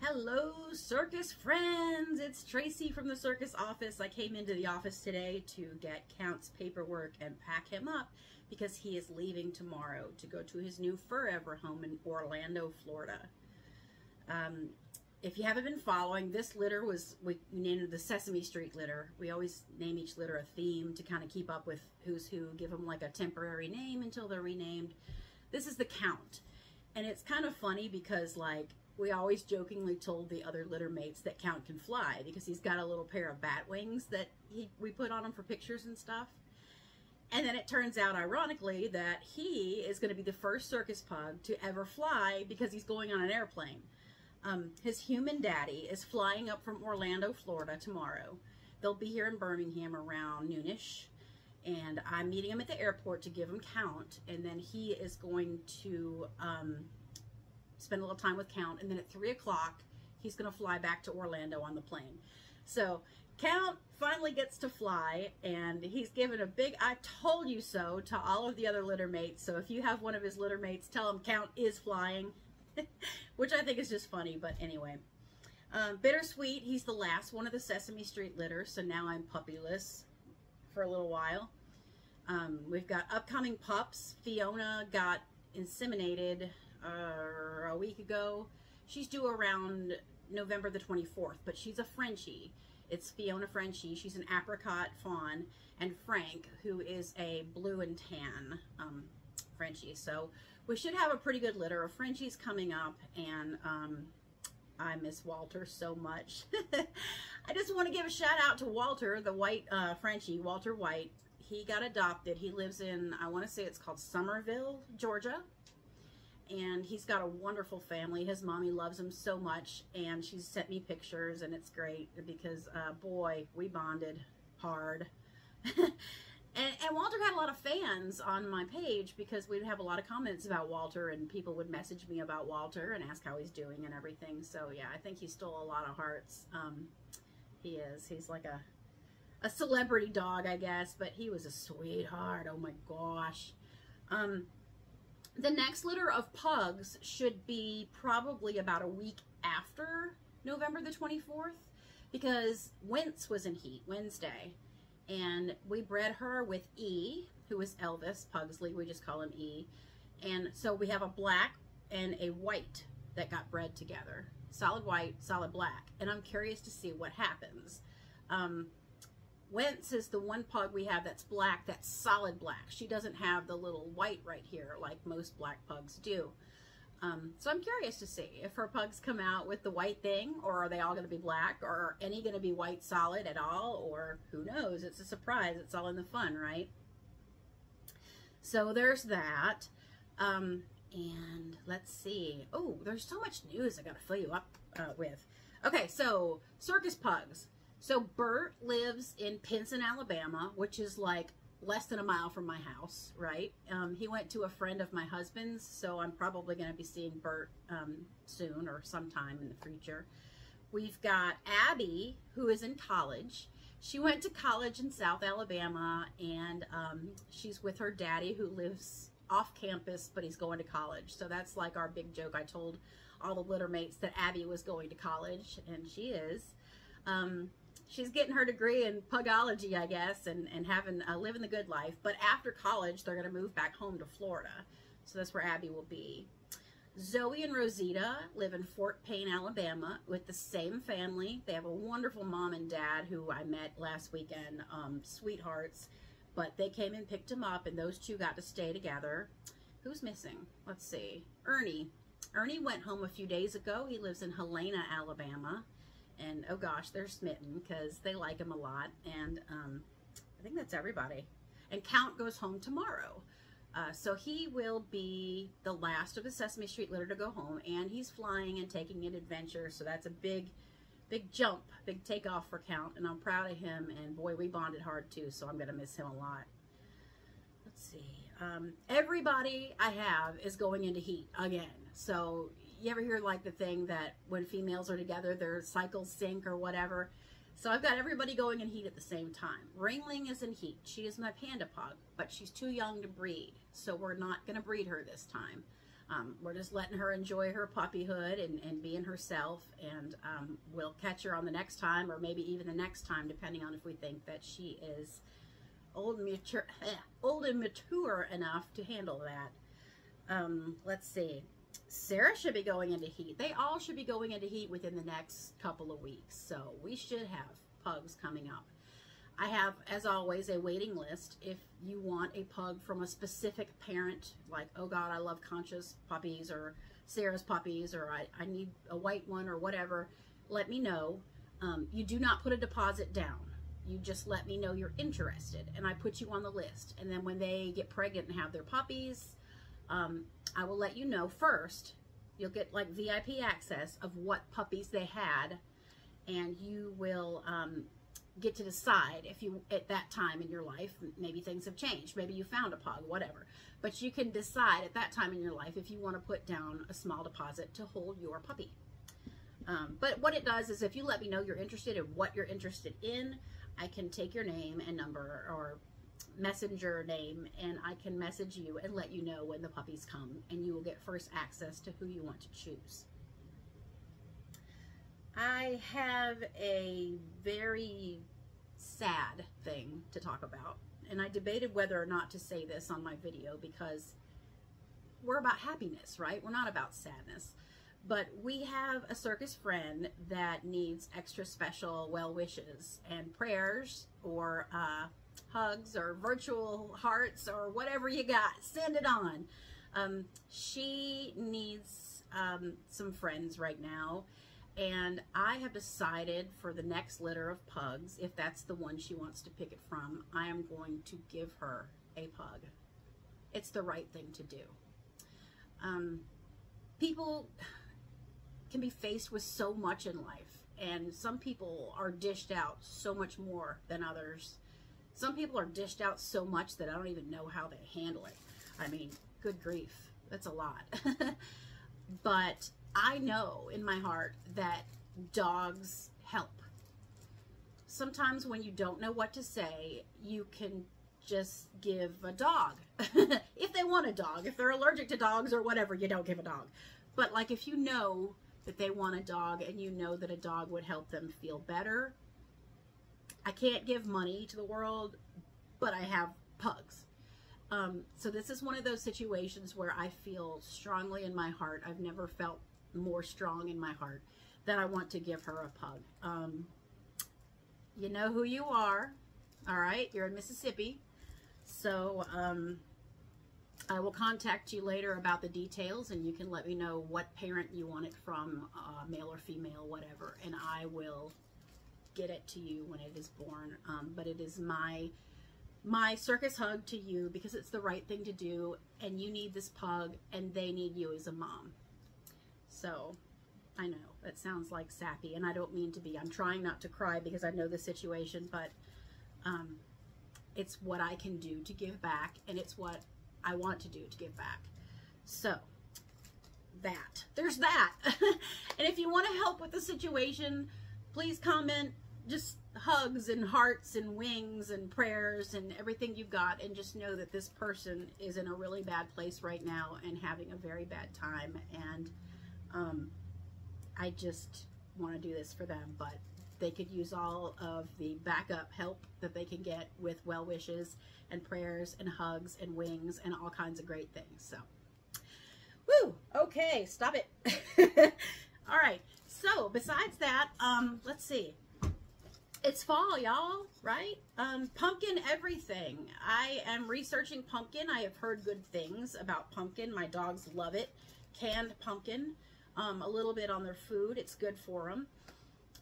Hello, circus friends! It's Tracy from the circus office. I came into the office today to get Count's paperwork and pack him up because he is leaving tomorrow to go to his new forever home in Orlando, Florida. If you haven't been following, this litter we named it the Sesame Street litter. We always name each litter a theme to kind of keep up with who's who, give them like a temporary name until they're renamed. This is the Count. And it's kind of funny because, like, we always jokingly told the other litter mates that Count can fly because he's got a little pair of bat wings that we put on him for pictures and stuff. And then it turns out, ironically, that he is going to be the first circus pug to ever fly because he's going on an airplane. His human daddy is flying up from Orlando, Florida tomorrow. They'll be here in Birmingham around noonish. And I'm meeting him at the airport to give him Count. And then he is going to spend a little time with Count, and then at 3 o'clock he's going to fly back to Orlando on the plane. So Count finally gets to fly, and he's given a big "I told you so" to all of the other litter mates. So if you have one of his litter mates, tell him Count is flying, which I think is just funny. But anyway, Bittersweet, he's the last one of the Sesame Street litter, so now I'm puppyless for a little while. We've got upcoming pups. Fiona got inseminated a week ago. She's due around November the 24th, but she's a Frenchie. It's Fiona Frenchie. She's an apricot fawn, and Frank, who is a blue and tan Frenchie. So we should have a pretty good litter of Frenchies coming up, and I miss Walter so much. I just want to give a shout out to Walter, the white Frenchie, Walter White. He got adopted. He lives in, I want to say it's called Somerville, Georgia. And he's got a wonderful family. His mommy loves him so much, and she's sent me pictures, and it's great because, boy, we bonded hard. and Walter got a lot of fans on my page because we'd have a lot of comments about Walter, and people would message me about Walter and ask how he's doing and everything. So, yeah, I think he stole a lot of hearts. He is. He's like a celebrity dog, I guess, but he was a sweetheart. Oh, my gosh. The next litter of pugs should be probably about a week after November the 24th because Wince was in heat Wednesday, and we bred her with E, who is Elvis Pugsley. We just call him E. And so we have a black and a white that got bred together. Solid white, solid black. And I'm curious to see what happens. Wince is the one pug we have that's black, that's solid black. She doesn't have the little white right here like most black pugs do. So I'm curious to see if her pugs come out with the white thing, or are they all going to be black, or are any going to be white solid at all, or who knows? It's a surprise. It's all in the fun, right? So there's that. And let's see. Oh, there's so much news I got to fill you up with. Okay, so circus pugs. So Bert lives in Pinson, Alabama, which is like less than a mile from my house, right? He went to a friend of my husband's, so I'm probably going to be seeing Bert soon or sometime in the future. We've got Abby, who is in college. She went to college in South Alabama, and she's with her daddy, who lives off campus, but he's going to college. So that's like our big joke. I told all the litter mates that Abby was going to college, and she is. She's getting her degree in pugology, I guess, and having living the good life. But after college, they're going to move back home to Florida. So that's where Abby will be. Zoe and Rosita live in Fort Payne, Alabama, with the same family. They have a wonderful mom and dad who I met last weekend, sweethearts. But they came and picked them up, and those two got to stay together. Who's missing? Let's see. Ernie. Ernie went home a few days ago. He lives in Helena, Alabama. And, oh gosh, they're smitten because they like him a lot. And I think that's everybody. And Count goes home tomorrow. So he will be the last of the Sesame Street litter to go home. And he's flying and taking an adventure. So that's a big, big jump, big takeoff for Count. And I'm proud of him. And boy, we bonded hard too. So I'm going to miss him a lot. Let's see. Everybody I have is going into heat again. So you ever hear like the thing that when females are together, their cycles sync or whatever? So I've got everybody going in heat at the same time. Ringling is in heat. She is my panda pug, but she's too young to breed. So we're not going to breed her this time. We're just letting her enjoy her puppyhood and being herself, and we'll catch her on the next time, or maybe even the next time, depending on if we think that she is old and mature enough to handle that. Let's see. Sarah should be going into heat. They all should be going into heat within the next couple of weeks, so we should have pugs coming up. I have, as always, a waiting list. If you want a pug from a specific parent, like, oh God, I love Concha's puppies, or Sarah's puppies, or I need a white one, or whatever, let me know. You do not put a deposit down. You just let me know you're interested, and I put you on the list. And then when they get pregnant and have their puppies, I will let you know first. You'll get like VIP access of what puppies they had, and you will get to decide if you, at that time in your life, maybe things have changed, maybe you found a pug, whatever, but you can decide at that time in your life if you want to put down a small deposit to hold your puppy. But what it does is, if you let me know you're interested in what you're interested in, I can take your name and number, or messenger name, and I can message you and let you know when the puppies come, and you will get first access to who you want to choose. I have a very sad thing to talk about, and I debated whether or not to say this on my video, because we're about happiness, right? We're not about sadness. But we have a circus friend that needs extra special well wishes and prayers, or hugs, or virtual hearts, or whatever you got. Send it on. She needs some friends right now. And I have decided for the next litter of pugs, if that's the one she wants to pick it from, I am going to give her a pug. It's the right thing to do. People can be faced with so much in life, and some people are dished out so much more than others. Some people are dished out so much that I don't even know how they handle it. I mean, good grief, that's a lot. But I know in my heart that dogs help. Sometimes when you don't know what to say, you can just give a dog. If they want a dog, if they're allergic to dogs or whatever, you don't give a dog. But like, if you know that they want a dog, and you know that a dog would help them feel better, I can't give money to the world, but I have pugs. So this is one of those situations where I feel strongly in my heart. I've never felt more strong in my heart that I want to give her a pug. You know who you are, all right? You're in Mississippi. So I will contact you later about the details, and you can let me know what parent you want it from, male or female, whatever, and I will get it to you when it is born. But it is my circus hug to you, because it's the right thing to do, and you need this pug, and they need you as a mom. So I know that sounds like sappy, and I don't mean to be. I'm trying not to cry because I know the situation, but it's what I can do to give back, and it's what I want to do to give back. So there's that. And if you want to help with the situation, please comment just hugs and hearts and wings and prayers and everything you've got, and just know that this person is in a really bad place right now and having a very bad time, and I just want to do this for them, but they could use all of the backup help that they can get with well wishes and prayers and hugs and wings and all kinds of great things. So, woo, okay, stop it. All right, so besides that, let's see. It's fall, y'all, right? Pumpkin everything. I am researching pumpkin. I have heard good things about pumpkin. My dogs love it. Canned pumpkin, a little bit on their food. It's good for them.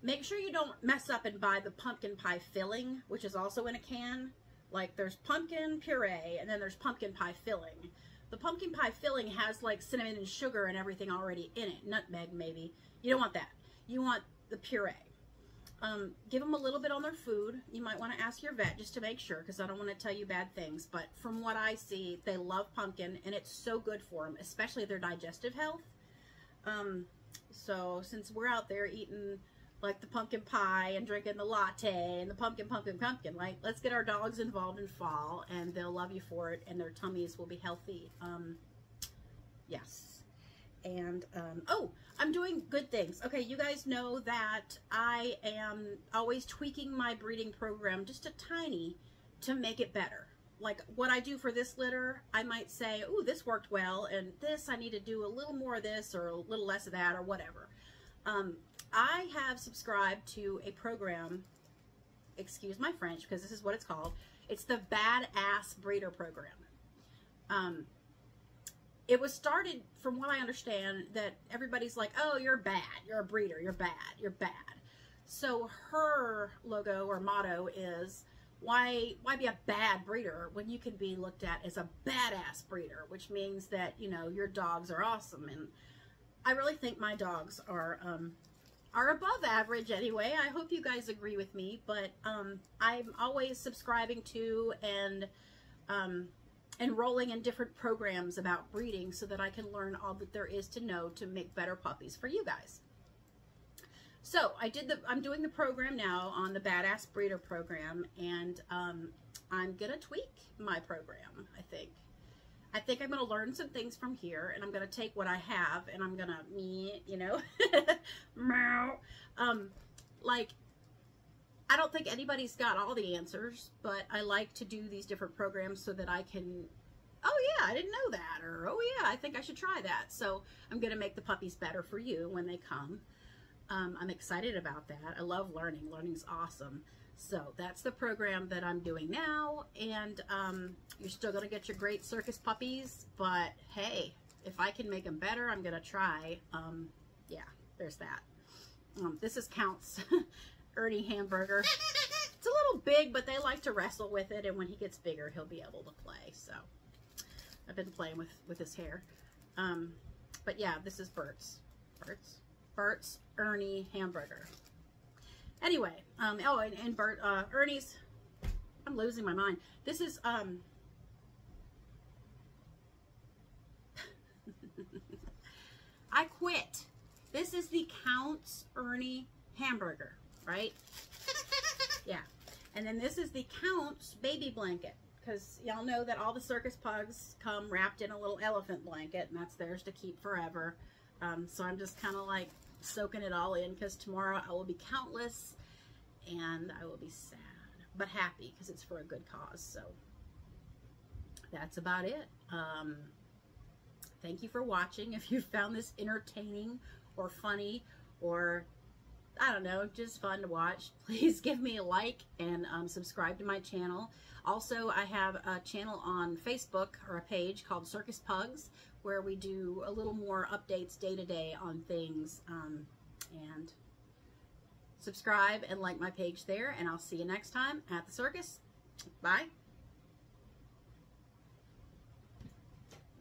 Make sure you don't mess up and buy the pumpkin pie filling, which is also in a can. Like, there's pumpkin puree, and then there's pumpkin pie filling. The pumpkin pie filling has like cinnamon and sugar and everything already in it. Nutmeg, maybe. You don't want that. You want the puree. Give them a little bit on their food. You might want to ask your vet just to make sure, because I don't want to tell you bad things. But from what I see, they love pumpkin, and it's so good for them, especially their digestive health. So since we're out there eating like the pumpkin pie and drinking the latte and the pumpkin, like, let's get our dogs involved in fall, and they'll love you for it, and their tummies will be healthy. Yes. And, oh, I'm doing good things. Okay, you guys know that I am always tweaking my breeding program just a tiny to make it better. Like what I do for this litter, I might say, oh, this worked well, and this, I need to do a little more of this or a little less of that or whatever. I have subscribed to a program, excuse my French, because this is what it's called. It's the Badass Breeder Program. It was started, from what I understand, that everybody's like, oh, you're bad, you're a breeder, you're bad, you're bad. So her logo or motto is, why be a bad breeder when you can be looked at as a badass breeder, which means that, you know, your dogs are awesome. And I really think my dogs are above average anyway. I hope you guys agree with me, but I'm always subscribing to and enrolling in different programs about breeding so that I can learn all that there is to know to make better puppies for you guys. So I'm doing the program now on the Badass Breeder Program, and I'm gonna tweak my program. I think I'm gonna learn some things from here, and I'm gonna take what I have and I'm gonna, you know, meow. Like, I don't think anybody's got all the answers, but I like to do these different programs so that I can, oh yeah, I didn't know that, or oh yeah, I think I should try that. So I'm gonna make the puppies better for you when they come. I'm excited about that. I love learning. Learning's awesome. So that's the program that I'm doing now, and you're still going to get your great circus puppies, but hey, if I can make them better, I'm going to try. Yeah, there's that. This is Count's Ernie hamburger. It's a little big, but they like to wrestle with it, and when he gets bigger, he'll be able to play. So I've been playing with his hair. But yeah, this is Bert's Ernie hamburger. Anyway, oh, and Ernie's, I'm losing my mind. This is, I quit. This is the Count's Ernie hamburger, right? Yeah. And then this is the Count's baby blanket, because y'all know that all the circus pugs come wrapped in a little elephant blanket, and that's theirs to keep forever. So I'm just kind of like soaking it all in, because tomorrow I will be countless and I will be sad but happy because it's for a good cause. So that's about it. Thank you for watching. If you found this entertaining or funny or I don't know, just fun to watch, please give me a like and subscribe to my channel. Also, I have a channel on Facebook, or a page called Circus Pugs, where we do a little more updates day to day on things. And subscribe and like my page there, and I'll see you next time at the circus. Bye.